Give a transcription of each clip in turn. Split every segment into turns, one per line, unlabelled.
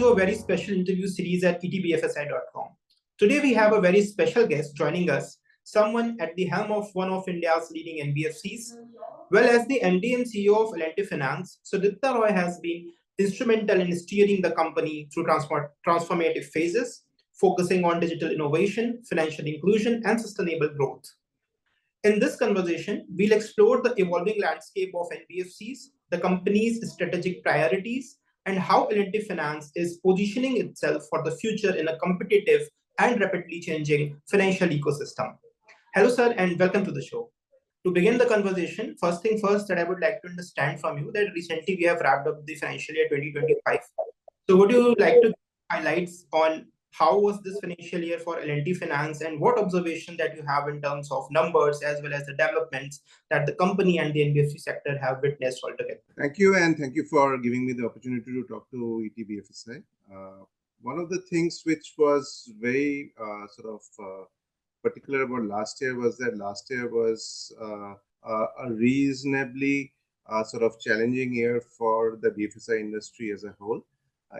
to a very special interview series at ETBFSI.com. Today we have a very special guest joining us, someone at the helm of one of India's leading NBFCs. Well, as the MD and CEO of L&T Finance, Sudipta Roy has been instrumental in steering the company through transformative phases, focusing on digital innovation, financial inclusion, and sustainable growth. In this conversation, we'll explore the evolving landscape of NBFCs, the company's strategic priorities, and how L&T Finance is positioning itself for the future in a competitive and rapidly changing financial ecosystem. Hello, sir, and welcome to the show. To begin the conversation, first thing first that I would like to understand from you that recently we have wrapped up the financial year 2025. So would you like to give highlights on how was this financial year for L&T Finance and what observation that you have in terms of numbers as well as the developments that the company and the NBFC sector have witnessed altogether?
Thank you, and thank you for giving me the opportunity to talk to ETBFSI. One of the things which was very particular about last year was that last year was a reasonably challenging year for the BFSI industry as a whole.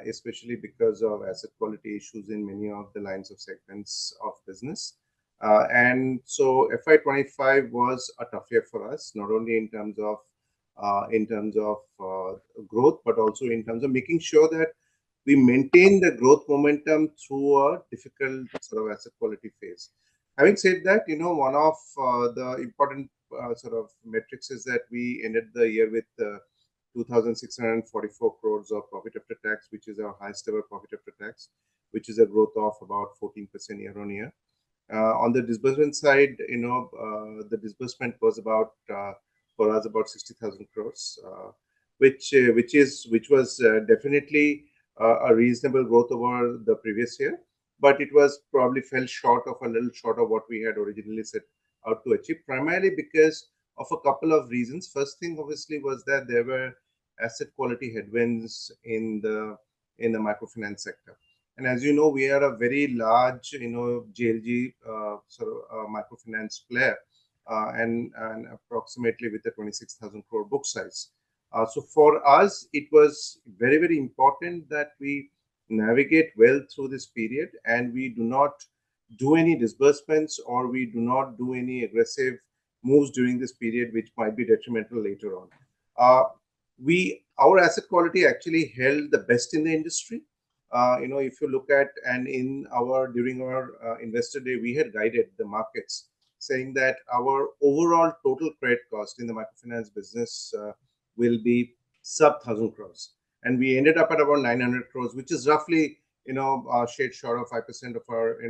Especially because of asset quality issues in many of the lines of segments of business. And so FY25 was a tough year for us, not only in terms of growth, but also in terms of making sure that we maintain the growth momentum through a difficult asset quality phase. Having said that, one of the important metrics is that we ended the year with 2,644 crores of profit after tax, which is our highest ever profit after tax, which is a growth of about 14% year on year. On the disbursement side, the disbursement was for us about 60,000 crores, which was definitely a reasonable growth over the previous year, but it was probably fell a little short of what we had originally set out to achieve, primarily because of a couple of reasons. First thing, obviously, was that there were asset quality headwinds in the microfinance sector. And as you know, we are a very large, JLG microfinance player, and approximately with a 26,000 crore book size. So for us, it was very, very important that we navigate well through this period, and we do not do any disbursements or we do not do any aggressive moves during this period, which might be detrimental later on. Our asset quality actually held the best in the industry. If you look at, and during our investor day, we had guided the markets saying that our overall total credit cost in the microfinance business will be sub 1,000 crores. And we ended up at about 900 crores, which is roughly, a shade short of 5% of our,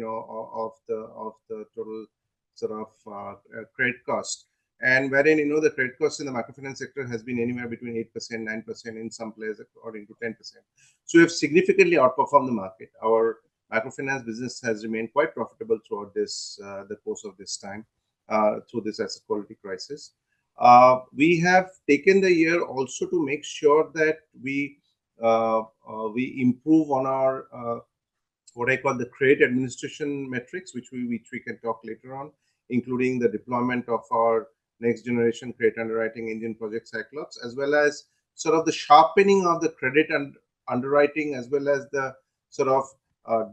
of the total credit cost, and wherein the credit cost in the microfinance sector has been anywhere between 8%, 9%, in some places according to 10%. So we have significantly outperformed the market. Our microfinance business has remained quite profitable throughout the course of this time, through this asset quality crisis. We have taken the year also to make sure that we improve on our what I call the credit administration metrics, which we can talk later on, including the deployment of our next generation credit underwriting engine project Cyclops, as well as the sharpening of the credit and underwriting, as well as the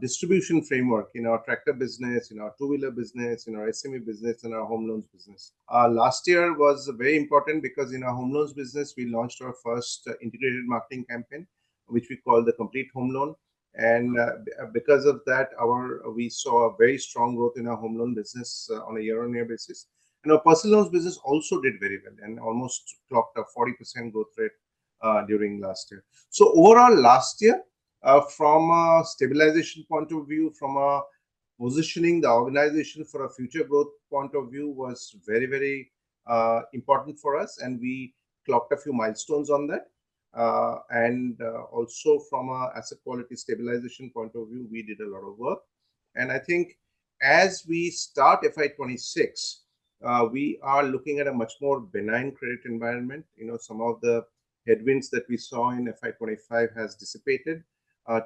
distribution framework in our tractor business, in our two-wheeler business, in our SME business, and our home loans business. Last year was very important because in our home loans business, we launched our first integrated marketing campaign, which we call the Complete Home Loan. And because of that, we saw a very strong growth in our home loan business on a year-on-year basis. And our personal loans business also did very well and almost clocked a 40% growth rate during last year. So overall, last year, from a stabilization point of view, from a positioning the organization for a future growth point of view, was very, very important for us. And we clocked a few milestones on that. And also from a asset quality stabilization point of view, we did a lot of work. And I think as we start FY26, we are looking at a much more benign credit environment. Some of the headwinds that we saw in FY25 has dissipated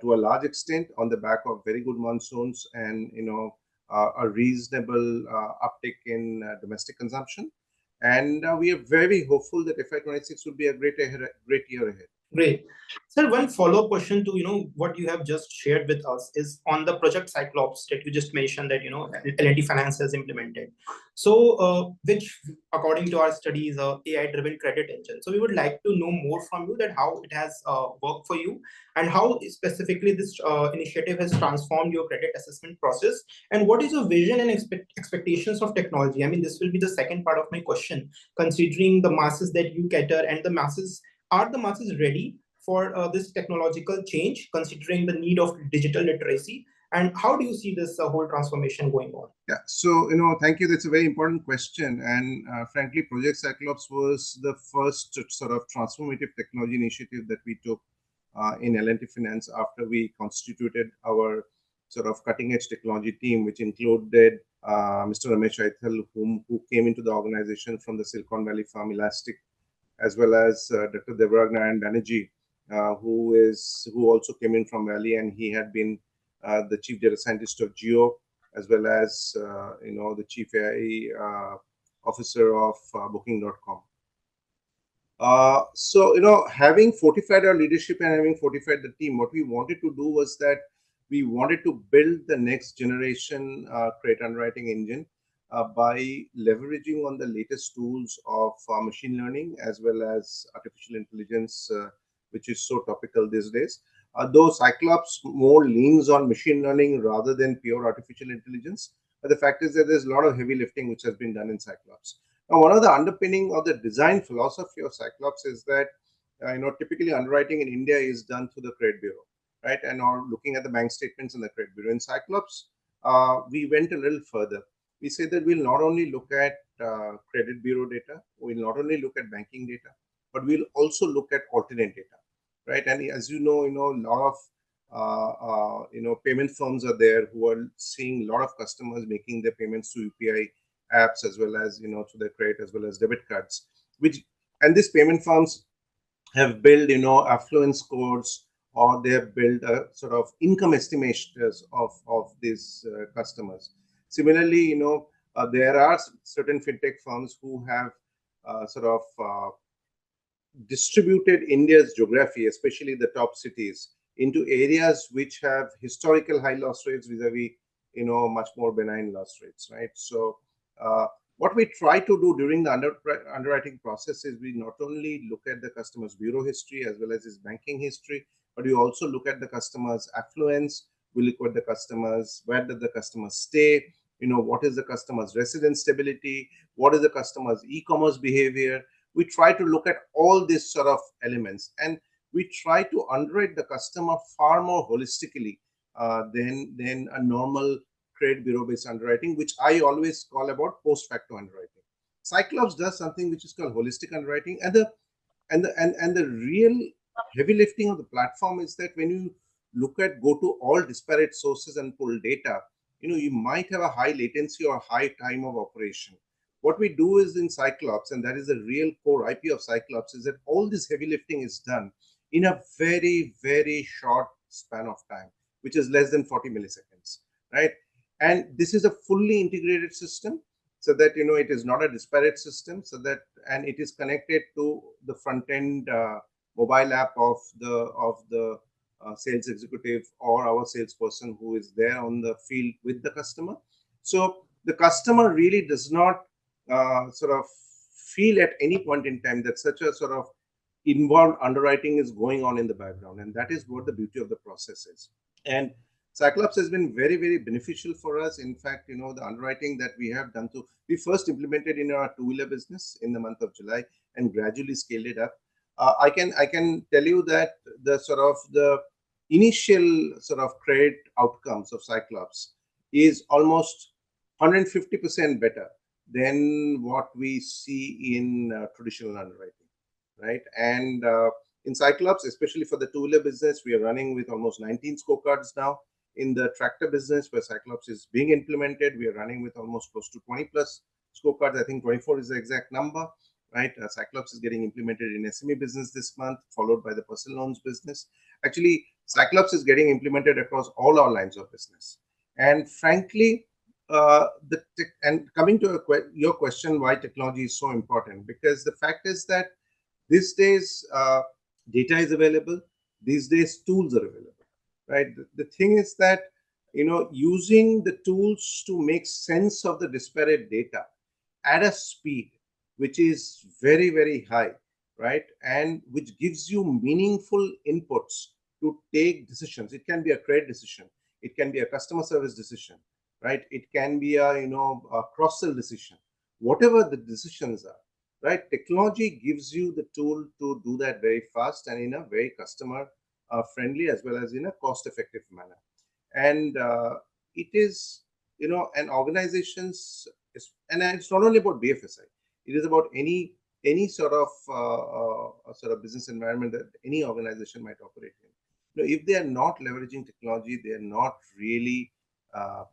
to a large extent on the back of very good monsoons and a reasonable uptick in domestic consumption. And we are very hopeful that FY26 will be a great year ahead.
Great. Sir, one follow-up question to what you have just shared with us is on the project Cyclops that you just mentioned that L&T Finance has implemented. So, which according to our studies, AI-driven credit engine. So, we would like to know more from you that how it has worked for you and how specifically this initiative has transformed your credit assessment process, and what is your vision and expectations of technology. I mean, this will be the second part of my question, considering the masses that you cater and the masses, are the masses ready for this technological change, considering the need of digital literacy? And how do you see this whole transformation going on?
Yeah, so thank you. That's a very important question, and frankly, Project Cyclops was the first sort of transformative technology initiative that we took in L&T Finance after we constituted our sort of cutting-edge technology team, which included Mr. Ramesh Aithal, who came into the organization from the Silicon Valley firm Elastic, as well as Dr. Devragnayan Banerjee, who also came in from Valley, and he had been the chief data scientist of Geo, as well as the chief AI officer of Booking.com. So having fortified our leadership and having fortified the team, what we wanted to do was that we wanted to build the next generation credit underwriting engine by leveraging on the latest tools of machine learning as well as artificial intelligence, which is so topical these days. Though Cyclops more leans on machine learning rather than pure artificial intelligence, but the fact is that there's a lot of heavy lifting which has been done in Cyclops. Now, one of the underpinning of the design philosophy of Cyclops is that typically underwriting in India is done through the credit bureau, right? And or looking at the bank statements in the credit bureau. In Cyclops, we went a little further. We say that we'll not only look at credit bureau data, we'll not only look at banking data, but we'll also look at alternate data, right? And as a lot of payment firms are there who are seeing a lot of customers making their payments through UPI apps as well as to their credit as well as debit cards, and these payment firms have built affluence scores, or they have built a sort of income estimators of these customers. Similarly, there are certain fintech firms who have sort of distributed India's geography, especially the top cities, into areas which have historical high loss rates vis-a-vis much more benign loss rates, right? So what we try to do during the underwriting process is we not only look at the customer's bureau history as well as his banking history, but we also look at the customer's affluence. We look at the customers, where did the customer stay, what is the customer's residence stability, what is the customer's e-commerce behavior. We try to look at all these sort of elements, and we try to underwrite the customer far more holistically than a normal credit bureau-based underwriting, which I always call about post-facto underwriting. Cyclops does something which is called holistic underwriting, and the real heavy lifting of the platform is that when you go to all disparate sources and pull data, you might have a high latency or high time of operation. What we do is in Cyclops, and that is the real core IP of Cyclops, is that all this heavy lifting is done in a very, very short span of time, which is less than 40 milliseconds, right? And this is a fully integrated system, so that it is not a disparate system, and it is connected to the front end mobile app of the sales executive or our salesperson who is there on the field with the customer. So the customer really does not sort of feel at any point in time that such a sort of involved underwriting is going on in the background, and that is what the beauty of the process is. And Cyclops has been very, very beneficial for us. In fact, the underwriting that we have done, we first implemented in our two-wheeler business in the month of July and gradually scaled it up. I can tell you that the initial sort of credit outcomes of Cyclops is almost 150% better than what we see in traditional underwriting, right? And in Cyclops, especially for the two-wheeler business, we are running with almost 19 scorecards now. In the tractor business, where Cyclops is being implemented, we are running with almost close to 20 plus scorecards. I think 24 is the exact number, right? Cyclops is getting implemented in SME business this month, followed by the personal loans business. Actually, Cyclops is getting implemented across all our lines of business. And frankly, and coming to your question, why technology is so important, because the fact is that these days data is available. These days, tools are available, right? The thing is that, using the tools to make sense of the disparate data at a speed which is very, very high, right? And which gives you meaningful inputs to take decisions. It can be a credit decision, it can be a customer service decision, right? It can be a cross-sell decision, whatever the decisions are, right? Technology gives you the tool to do that very fast and in a very customer friendly as well as in a cost effective manner. And it is, an organization's, and it's not only about BFSI, it is about any sort of business environment that any organization might operate in. If they are not leveraging technology, they are not really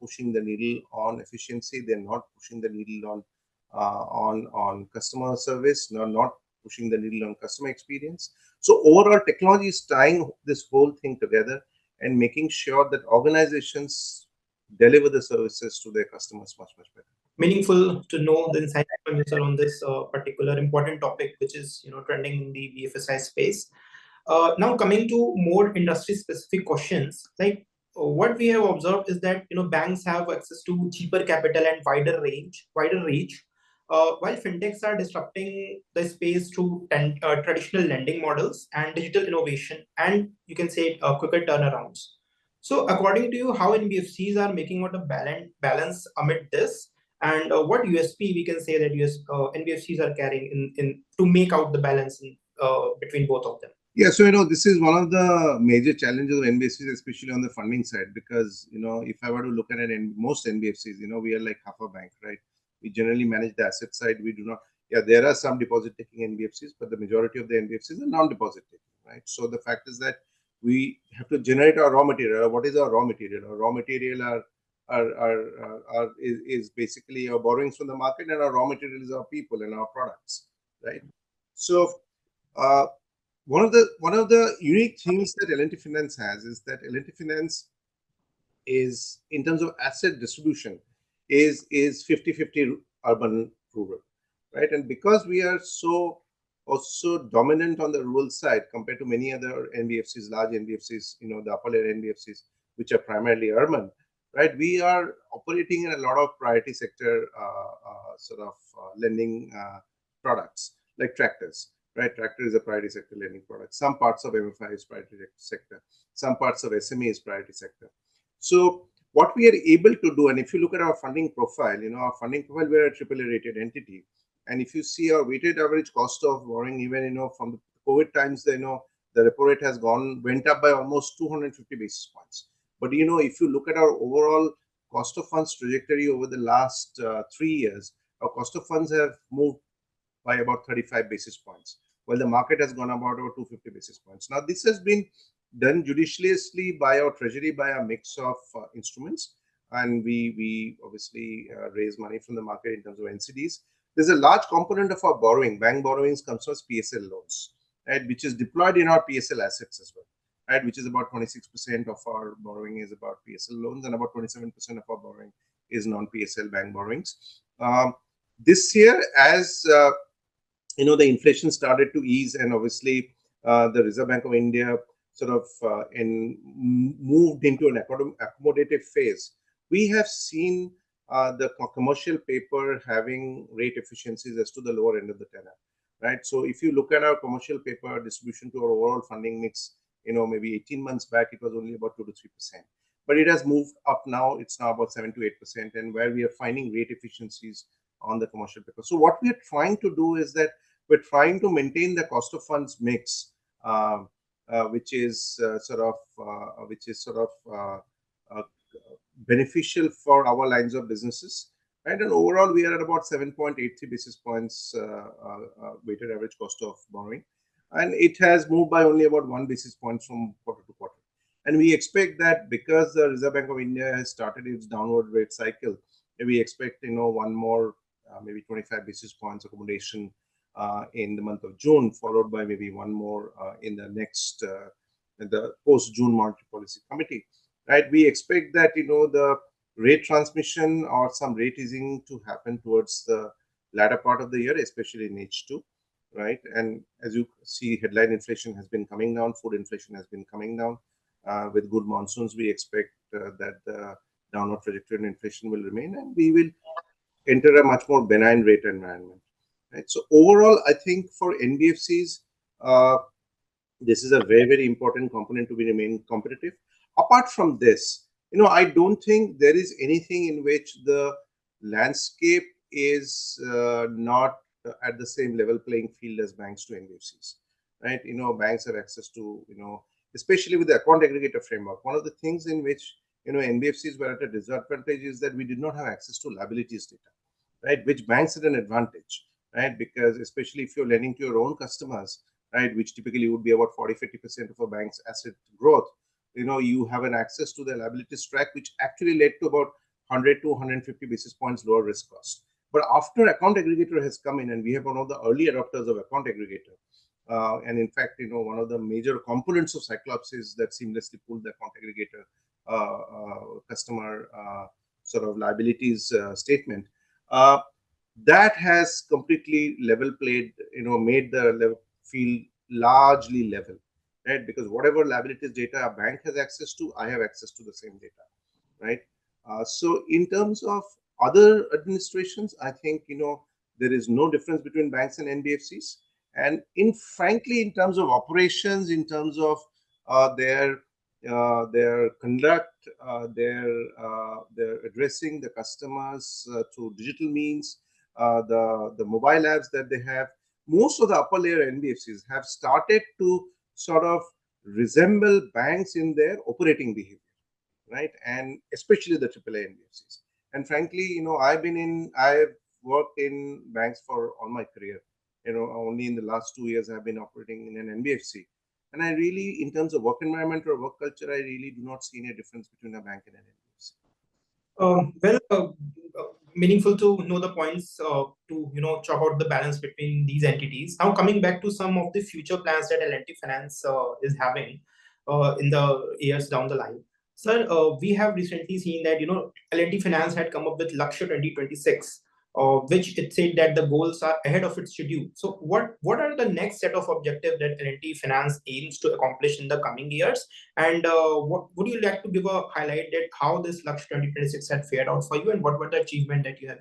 pushing the needle on efficiency. They're not pushing the needle on customer service, not pushing the needle on customer experience. So overall, technology is tying this whole thing together and making sure that organizations deliver the services to their customers much better.
Meaningful to know the insights from you, sir, on this particular important topic, which is trending in the BFSI space. Now coming to more industry specific questions, like what we have observed is that banks have access to cheaper capital and wider reach, while fintechs are disrupting the space through traditional lending models and digital innovation, and you can say quicker turnarounds. So according to you, how NBFCs are making out a balance amid this, and what USP we can say that NBFCs are carrying in to make out the balance between both of them?
Yeah, so this is one of the major challenges of NBFCs, especially on the funding side, because if I were to look at it, in most NBFCs, we are like half a bank, right? We generally manage the asset side. We do not. Yeah, there are some deposit-taking NBFCs, but the majority of the NBFCs are non-deposit-taking, right? So the fact is that we have to generate our raw material. What is our raw material? Our raw material is basically our borrowings from the market, and our raw material is our people and our products, right? So. One of the unique things that L&T Finance has is that L&T Finance is, in terms of asset distribution, is 50-50 urban rural, right? And because we are so also dominant on the rural side compared to many other NBFCs, large NBFCs, the upper layer NBFCs, which are primarily urban, right? We are operating in a lot of priority sector lending products like tractors. Right, tractor is a priority sector lending product. Some parts of MFI is priority sector. Some parts of SME is priority sector. So what we are able to do, and if you look at our funding profile, we are a AAA rated entity. And if you see our weighted average cost of borrowing, even from the COVID times, the repo rate has went up by almost 250 basis points. But if you look at our overall cost of funds trajectory over the last 3 years, our cost of funds have moved by about 35 basis points, while the market has gone about over 250 basis points. Now, this has been done judiciously by our treasury, by a mix of instruments, and we obviously raise money from the market in terms of NCDs. There's a large component of our borrowing, bank borrowings, comes from PSL loans, right, which is deployed in our PSL assets as well, right, which is about 26% of our borrowing is about PSL loans, and about 27% of our borrowing is non-PSL bank borrowings. This year, as the inflation started to ease, and obviously the Reserve Bank of India sort of moved into an accommodative phase, we have seen the commercial paper having rate efficiencies as to the lower end of the tenor, right? So if you look at our commercial paper distribution to our overall funding mix, maybe 18 months back, it was only about 2 to 3%. But it has moved up now. It's now about 7 to 8%, and where we are finding rate efficiencies on the commercial paper. So what we are trying to do is that we're trying to maintain the cost of funds mix, which is beneficial for our lines of businesses. Right, and overall we are at about 7.83 basis points weighted average cost of borrowing, and it has moved by only about 1 basis point from quarter to quarter. And we expect that because the Reserve Bank of India has started its downward rate cycle, we expect one more maybe 25 basis points accommodation in the month of June, followed by maybe one more in the next the post-June Monetary Policy Committee. Right, we expect that the rate transmission or some rate easing to happen towards the latter part of the year, especially in H2. right? And as you see, headline inflation has been coming down, food inflation has been coming down. With good monsoons, we expect that the downward trajectory in inflation will remain, and we will enter a much more benign rate environment, right? So overall, I think for NBFCs, uh, this is a very, very important component to be remain competitive. Apart from this, I don't think there is anything in which the landscape is not at the same level playing field as banks to NBFCs, right? Banks have access to, especially with the account aggregator framework. One of the things in which, NBFCs were at a disadvantage is that we did not have access to liabilities data, right? Which banks had an advantage, right? Because especially if you're lending to your own customers, right, which typically would be about 40-50% of a bank's asset growth, you have an access to the liabilities track, which actually led to about 100 to 150 basis points lower risk cost. But after account aggregator has come in, and we have one of the early adopters of account aggregator, and in fact, one of the major components of Cyclops is that seamlessly pull the account aggregator customer sort of liabilities statement. Uh, that has completely level played, made the level field largely level, right? Because whatever liabilities data a bank has access to, I have access to the same data, right? So in terms of other administrations, I think, there is no difference between banks and NBFCs. And frankly, in terms of operations, in terms of their conduct, their addressing the customers through digital means, the mobile apps that they have, most of the upper layer NBFCs have started to sort of resemble banks in their operating behavior, right? And especially the AAA NBFCs. And frankly, I've worked in banks for all my career. Only in the last 2 years I've been operating in an NBFC. And I really, in terms of work environment or work culture, I really do not see any difference between a bank and an NBFC.
Well, meaningful to know the points to chalk out the balance between these entities. Now, coming back to some of the future plans that L&T Finance is having in the years down the line. Sir, we have recently seen that L&T Finance had come up with Laksha 2026, which it said that the goals are ahead of its schedule. So, what are the next set of objectives that L&T Finance aims to accomplish in the coming years? And what would you like to give a highlight that how this Lux 2026 had fared out for you, and what were the achievement that you have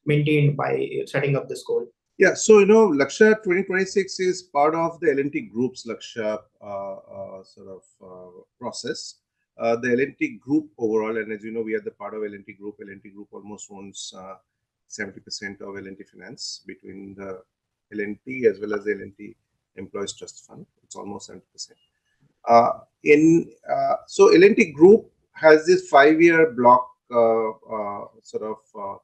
maintained by setting up this goal?
Yeah, so Laksha 2026 is part of the L&T Group's Laksha sort of process. The L&T Group overall, and as you know, we are the part of L&T Group. L&T Group almost owns 70% of L&T Finance between the L&T as well as the L&T Employees Trust Fund. It's almost 70%. So L&T Group has this 5-year block sort of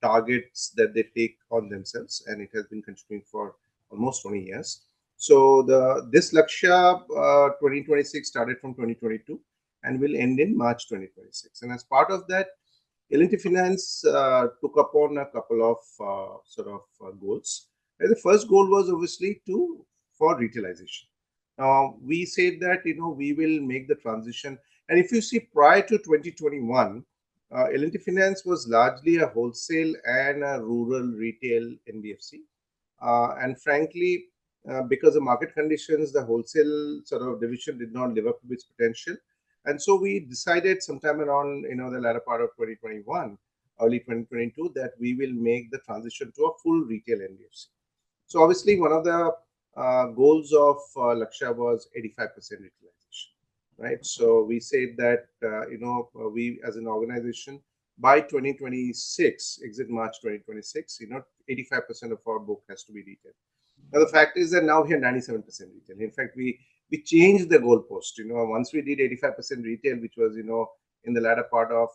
targets that they take on themselves, and it has been continuing for almost 20 years. So this Laksha 2026 started from 2022 and will end in March 2026. And as part of that, L&T Finance took upon a couple of goals. And the first goal was obviously for retailization. Now we said that we will make the transition, and if you see prior to 2021. L&T Finance was largely a wholesale and a rural retail NBFC. And frankly, because of market conditions, the wholesale sort of division did not live up to its potential. And so we decided sometime around, the latter part of 2021, early 2022, that we will make the transition to a full retail NBFC. So obviously, one of the goals of Laksha was 85% utilization. Right, so we said that we as an organization by 2026, exit March 2026, 85% of our book has to be retail. Now the fact is that now we are 97% retail. In fact, we changed the goalpost. Once we did 85% retail, which was in the latter part of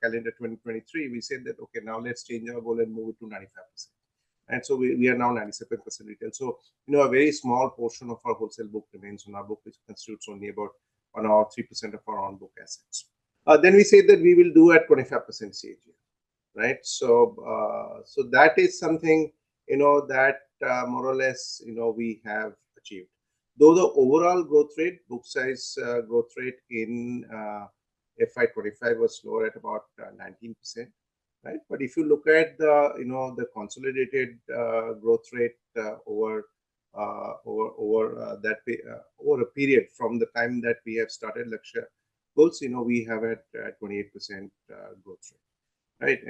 calendar 2023, we said that okay, now let's change our goal and move it to 95%. And so we are now 97% retail. So a very small portion of our wholesale book remains on our book, which constitutes only about 1 or 3% of our on-book assets. Then we say that we will do at 25% CAGR, right? So that is something that more or less we have achieved. Though the overall growth rate, book size growth rate in FY25 was slower at about 19%, right? But if you look at the consolidated growth rate over a period from the time that we have started Laksha goals, we have at 28% growth rate, right?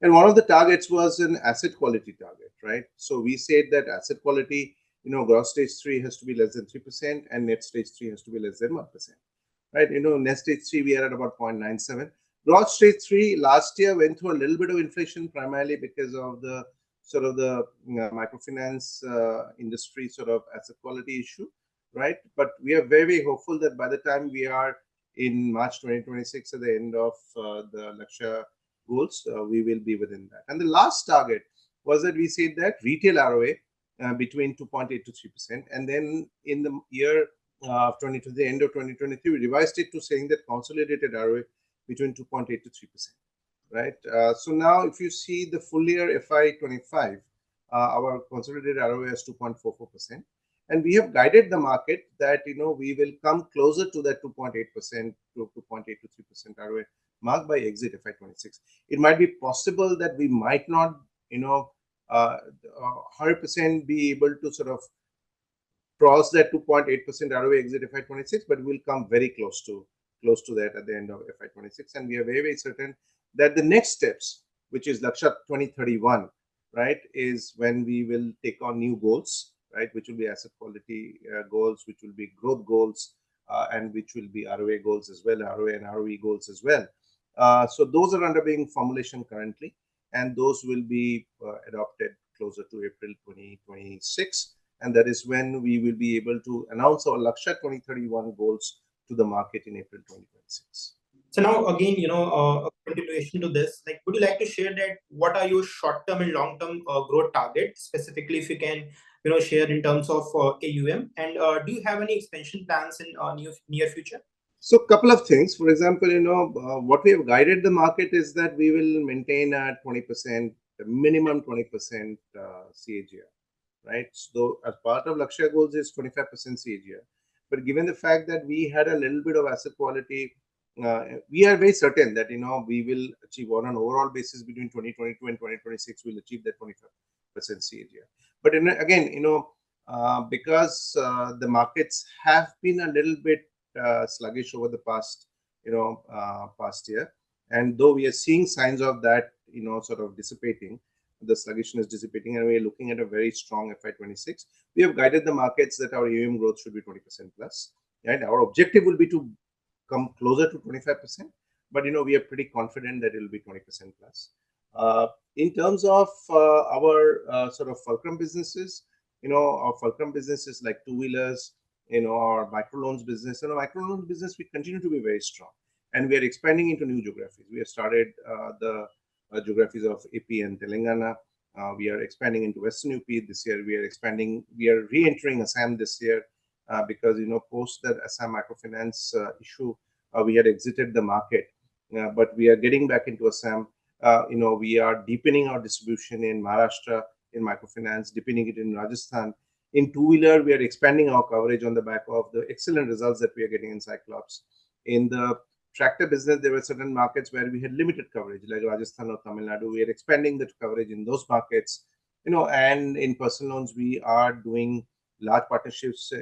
And one of the targets was an asset quality target, right? So we said that asset quality, gross stage 3 has to be less than 3%, and net stage 3 has to be less than 1%, right? Net stage 3 we are at about 0.97. Gross stage 3 last year went through a little bit of inflation, primarily because of the sort of the microfinance industry sort of asset quality issue, right? But we are very, very hopeful that by the time we are in March 2026 at the end of the Laksha goals, we will be within that. And the last target was that we said that retail ROA between 2.8 to 3%, and then in the year to the end of 2023, we revised it to saying that consolidated ROA between 2.8 to 3%, right? So now, if you see the full year FY25, our consolidated ROA is 2.44%, and we have guided the market that we will come closer to that 2.8% to 2.8 to 3% ROA mark by exit FY26. It might be possible that we might not 100% be able to sort of cross that 2.8% ROA exit FY26, but we'll come very close to that at the end of FY26, and we are very, very certain that the next steps, which is Laksha 2031, right, is when we will take on new goals, right, which will be asset quality goals, which will be growth goals, and which will be ROA goals as well, ROA and ROE goals as well. So those are undergoing formulation currently, and those will be adopted closer to April 2026. And that is when we will be able to announce our Laksha 2031 goals to the market in April 2026.
So now again, a continuation to this, like, would you like to share that what are your short-term and long-term growth targets, specifically if you can, share in terms of AUM, and do you have any expansion plans in near future?
So a couple of things. For example, what we have guided the market is that we will maintain at 20%, minimum 20% CAGR, right? So as part of Laksha goals is 25% CAGR. But given the fact that we had a little bit of asset quality, we are very certain that we will achieve on an overall basis between 2022 and 2026, we'll achieve that 25% CAGR. But again, because the markets have been a little bit sluggish over the past year, and though we are seeing signs of that sort of dissipating, the sluggishness dissipating, and we are looking at a very strong FY26. We have guided the markets that our AUM growth should be 20% plus, right? Our objective will be to come closer to 25%, but we are pretty confident that it will be 20% plus. In terms of our sort of fulcrum businesses, our fulcrum businesses like two-wheelers, our microloans business, microloans business, we continue to be very strong, and we are expanding into new geographies. We have started the geographies of AP and Telangana. We are expanding into Western UP this year. We are re-entering Assam this year because post that Assam microfinance issue, we had exited the market, but we are getting back into Assam. We are deepening our distribution in Maharashtra in microfinance, deepening it in Rajasthan. In two-wheeler, we are expanding our coverage on the back of the excellent results that we are getting in Cyclops. In the tractor business, there were certain markets where we had limited coverage, like Rajasthan or Tamil Nadu. We are expanding the coverage in those markets, and in personal loans, we are doing large partnerships.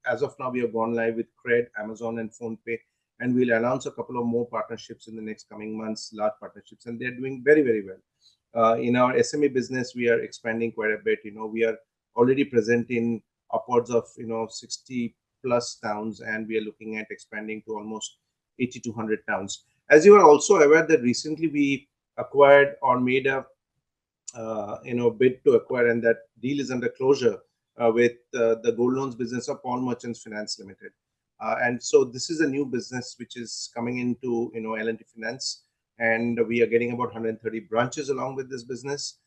As of now, we have gone live with Cred, Amazon, and PhonePe, and we'll announce a couple of more partnerships in the next coming months, large partnerships, and they're doing very, very well. In our SME business, we are expanding quite a bit. We are already present in upwards of 60 plus towns, and we are looking at expanding to almost 80 to 100 towns. As you are also aware that recently we acquired or made a bid to acquire, and that deal is under closure with the gold loans business of Pawn Merchants Finance Limited. And so this is a new business which is coming into L&T Finance, and we are getting about 130 branches along with this business.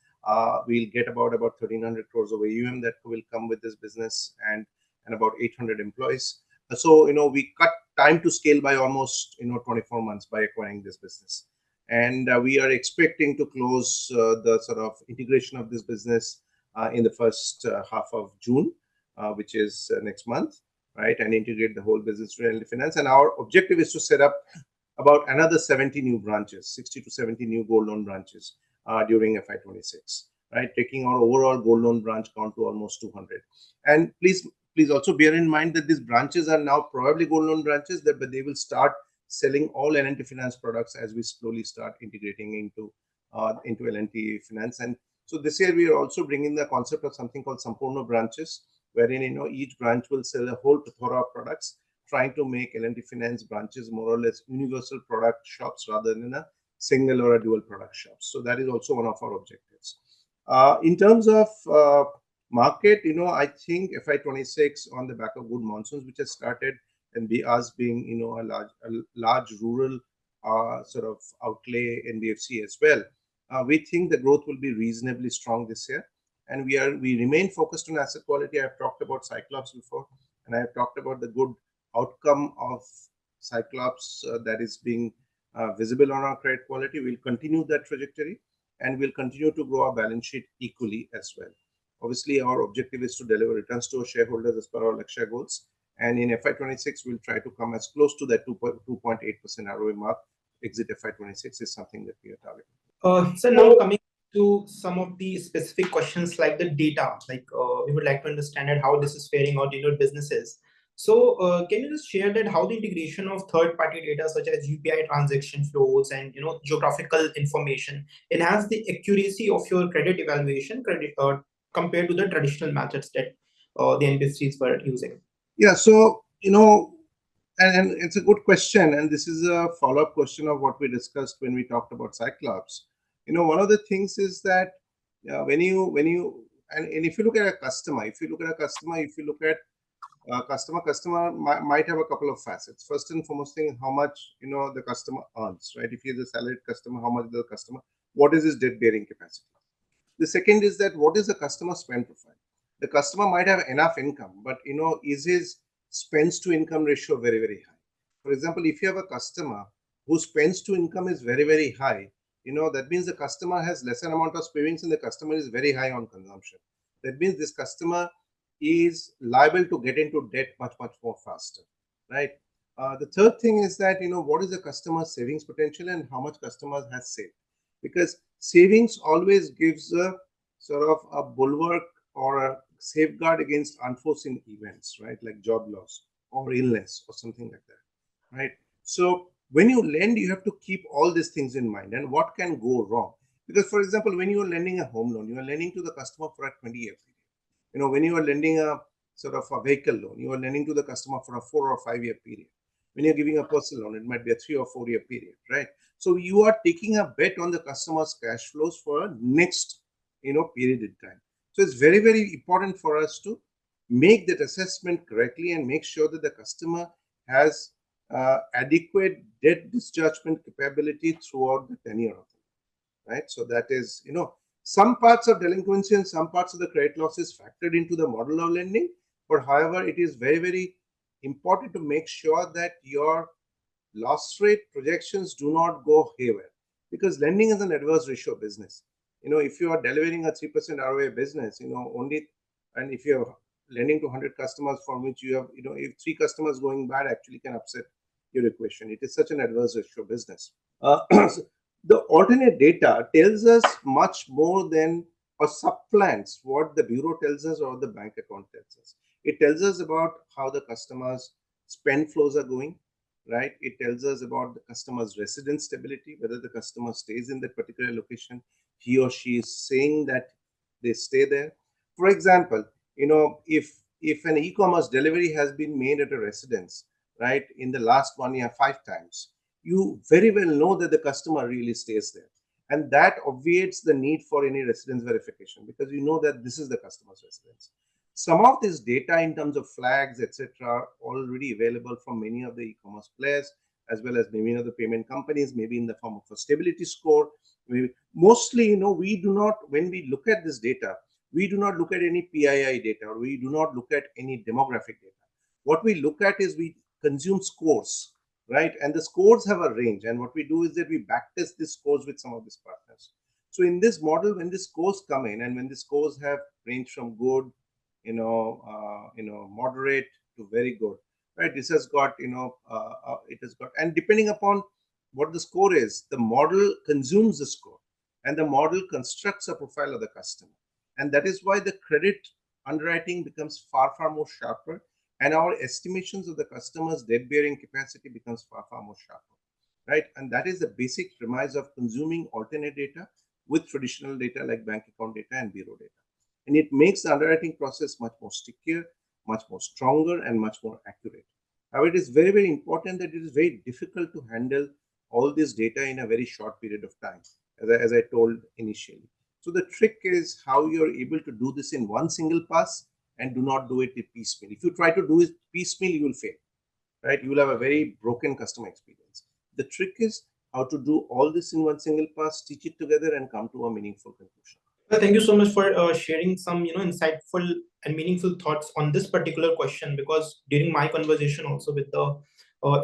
We'll get about 1,300 crores of AUM that will come with this business, and about 800 employees. So we cut time to scale by almost 24 months by acquiring this business, and we are expecting to close the sort of integration of this business in the first half of June, which is next month, right, and integrate the whole business to L&T Finance. And our objective is to set up about another 70 new branches, 60 to 70 new gold loan branches during FY26, right? Taking our overall gold loan branch count to almost 200. And please also bear in mind that these branches are now probably gold loan branches, but they will start selling all L&T Finance products as we slowly start integrating into L&T Finance. And so this year we are also bringing the concept of something called Sampurna branches, wherein each branch will sell a whole plethora of products, trying to make L&T Finance branches more or less universal product shops rather than a single or a dual product shops. So that is also one of our objectives. In terms of market, I think FY26 on the back of good monsoons, which has started, and us being a large rural sort of outlay NBFC as well, we think the growth will be reasonably strong this year, and we remain focused on asset quality. I've talked about Cyclops before, and I've talked about the good outcome of Cyclops that is being visible on our credit quality. We'll continue that trajectory, and we'll continue to grow our balance sheet equally as well. Obviously, our objective is to deliver returns to our shareholders as per our Laksha goals. And in FY26, we'll try to come as close to that 2.8% ROA mark. Exit FY26 is something that we are targeting.
So now coming to some of the specific questions like the data, we would like to understand how this is faring out in your businesses. So can you just share that how the integration of third-party data such as UPI transaction flows and geographical information enhance the accuracy of your credit evaluation compared to the traditional methods that the NBFCs were using?
Yeah, so and it's a good question, and this is a follow-up question of what we discussed when we talked about Cyclops. One of the things is that when you and if you look at a customer, if you look at customer might have a couple of facets. First and foremost thing, how much the customer earns, right? If he's a salaried customer, how much the customer, what is his debt bearing capacity? The second is that what is the customer spend profile? The customer might have enough income, but is his spends to income ratio very, very high? For example, if you have a customer whose spends to income is very, very high, that means the customer has lesser amount of savings and the customer is very high on consumption. That means this customer is liable to get into debt much, much more faster, right? The third thing is that, what is the customer's savings potential and how much customers has saved? Because savings always gives a sort of a bulwark or a safeguard against unforeseen events, right? Like job loss or illness or something like that, right? So when you lend, you have to keep all these things in mind and what can go wrong. Because, for example, when you are lending a home loan, you are lending to the customer for a 20-year period. When you are lending a sort of a vehicle loan, you are lending to the customer for a 4 or 5 year period. When you're giving a personal loan, it might be a 3 or 4 year period, right? So you are taking a bet on the customer's cash flows for a next, period in time. So it's very, very important for us to make that assessment correctly and make sure that the customer has adequate debt dischargement capability throughout the tenure of it, right? So that is, some parts of delinquency and some parts of the credit losses factored into the model of lending. But however, it is very, very important to make sure that your loss rate projections do not go haywire, because lending is an adverse ratio business. If you are delivering a 3% ROA business, only, and if you're lending to 100 customers from which you have, if 3 customers going bad actually can upset your equation. It is such an adverse ratio business. The alternate data tells us much more than or supplants what the bureau tells us or the bank account tells us. It tells us about how the customer's spend flows are going, right? It tells us about the customer's residence stability, whether the customer stays in that particular location, he or she is saying that they stay there. For example, if an e-commerce delivery has been made at a residence, right, in the last 1 year 5 times, you very well know that the customer really stays there. And that obviates the need for any residence verification, because you know that this is the customer's residence. Some of this data in terms of flags, etc., are already available from many of the e-commerce players, as well as many of the payment companies, maybe in the form of a stability score. Mostly, we do not, when we look at this data, we do not look at any PII data, or we do not look at any demographic data. What we look at is we consume scores, right? And the scores have a range. And what we do is that we backtest these scores with some of these partners. So in this model, when the scores come in and when the scores have ranged from good, moderate to very good, right? This has got, it has got, and depending upon what the score is, the model consumes the score, and the model constructs a profile of the customer. And that is why the credit underwriting becomes far, far more sharper, and our estimations of the customer's debt bearing capacity becomes far, far more sharper, right? And that is the basic premise of consuming alternate data with traditional data like bank account data and bureau data. And it makes the underwriting process much more stickier, much more stronger, and much more accurate. However, it is very, very important that it is very difficult to handle all this data in a very short period of time, as I told initially. So the trick is how you're able to do this in one single pass and do not do it in piecemeal. If you try to do it piecemeal, you will fail, right? You will have a very broken customer experience. The trick is how to do all this in one single pass, stitch it together, and come to a meaningful conclusion.
Well, thank you so much for sharing some, insightful and meaningful thoughts on this particular question. Because during my conversation also with the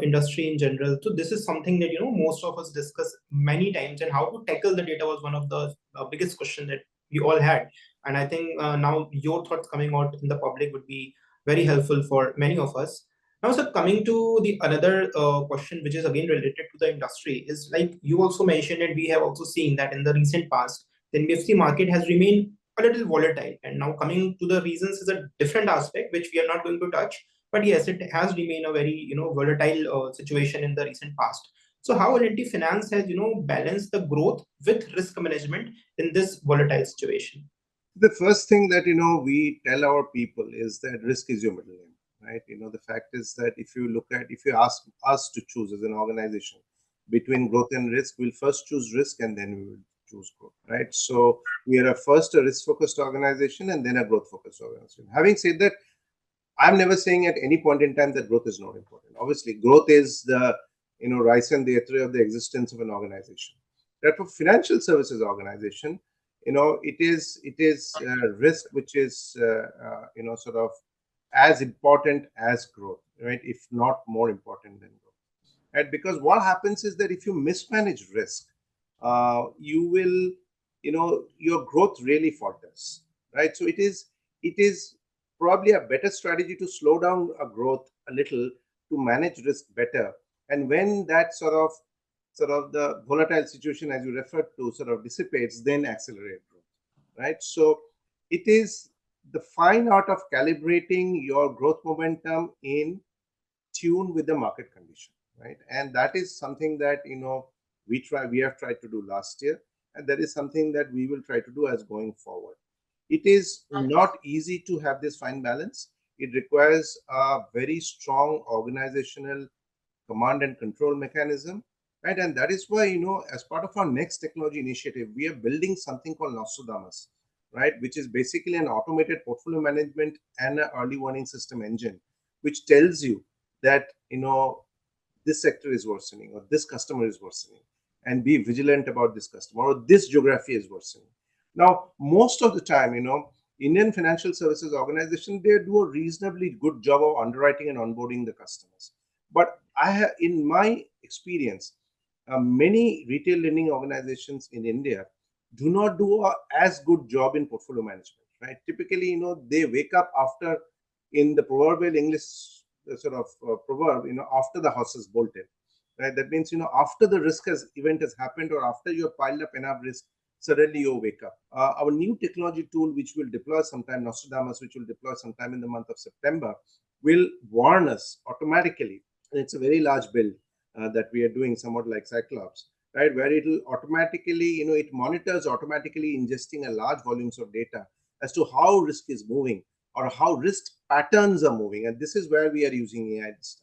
industry in general, so this is something that most of us discuss many times, and how to tackle the data was one of the biggest question that we all had. And I think now your thoughts coming out in the public would be very helpful for many of us. Now, sir, coming to the another question, which is again related to the industry, is like you also mentioned, and we have also seen that in the recent past the NBFC market has remained a little volatile. And now coming to the reasons is a different aspect, which we are not going to touch. But yes, it has remained a very volatile situation in the recent past. So how L&T Finance has balanced the growth with risk management in this volatile situation?
The first thing that we tell our people is that risk is your middle name, right? The fact is that if you ask us to choose as an organization between growth and risk, we'll first choose risk and then we will choose growth, right? So we are first a risk focused organization and then a growth focused organization. Having said that, I'm never saying at any point in time that growth is not important. Obviously, growth is the rice and the etre of the existence of an organization. That for financial services organization, it is risk which is sort of as important as growth, right? If not more important than growth, right? Because what happens is that if you mismanage risk, you will, your growth really falters, right? So it is probably a better strategy to slow down a growth a little to manage risk better. And when that sort of the volatile situation, as you referred to, sort of dissipates, then accelerate growth, right? So it is the fine art of calibrating your growth momentum in tune with the market condition, right? And that is something that we have tried to do last year, and that is something that we will try to do as going forward. It is not easy to have this fine balance. It requires a very strong organizational command and control mechanism, right? And that is why, as part of our next technology initiative, we are building something called Nostradamus, right? Which is basically an automated portfolio management and an early warning system engine, which tells you that, this sector is worsening or this customer is worsening, and be vigilant about this customer, or this geography is worsening. Now, most of the time, Indian financial services organization, they do a reasonably good job of underwriting and onboarding the customers. But in my experience, many retail lending organizations in India do not do a as good job in portfolio management, right? Typically, they wake up after, in the proverbial English proverb, after the horse is bolted, right? That means, after the event has happened, or after you have piled up enough risk, suddenly you wake up. Our new technology tool, which will deploy sometime, Nostradamus, which will deploy sometime in the month of September, will warn us automatically. And it's a very large build that we are doing, somewhat like Cyclops, right? Where it will automatically, it monitors automatically ingesting a large volumes of data as to how risk is moving or how risk patterns are moving. And this is where we are using AI this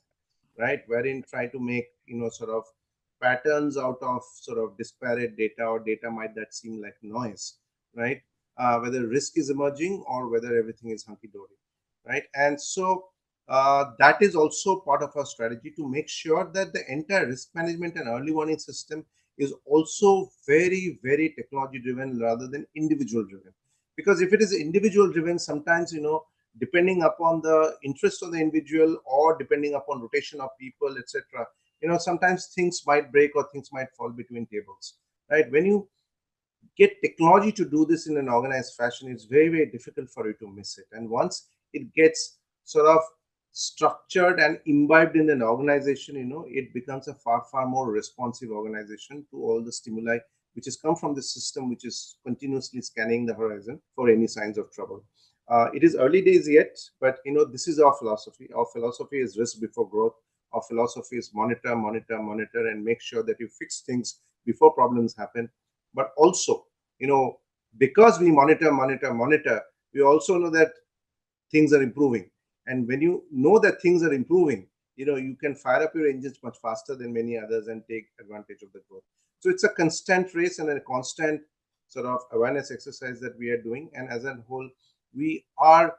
time, right? Wherein try to make, sort of patterns out of sort of disparate data, or data might that seem like noise, right? Whether risk is emerging or whether everything is hunky-dory, right? And so that is also part of our strategy to make sure that the entire risk management and early warning system is also very, very technology driven rather than individual driven. Because if it is individual driven, sometimes, depending upon the interest of the individual or depending upon rotation of people, etc., sometimes things might break or things might fall between tables, right? When you get technology to do this in an organized fashion, it's very, very difficult for you to miss it. And once it gets sort of structured and imbibed in an organization, it becomes a far, far more responsive organization to all the stimuli which has come from the system, which is continuously scanning the horizon for any signs of trouble. It is early days yet, but this is our philosophy. Our philosophy is risk before growth. Our philosophy is monitor, monitor, monitor, and make sure that you fix things before problems happen. But also, because we monitor, monitor, monitor, we also know that things are improving. And when you know that things are improving, you can fire up your engines much faster than many others and take advantage of the growth. So it's a constant race and a constant sort of awareness exercise that we are doing. And as a whole, we are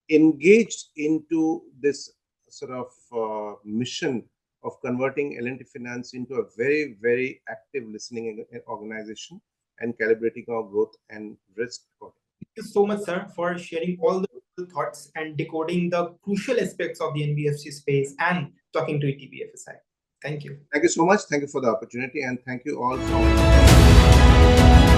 engaged into this sort of mission of converting L&T Finance into a very, very active listening organization and calibrating our growth and risk.
Thank you so much, sir, for sharing all the thoughts and decoding the crucial aspects of the NBFC space and talking to ETBFSI. Thank you.
Thank you so much. Thank you for the opportunity, and thank you all for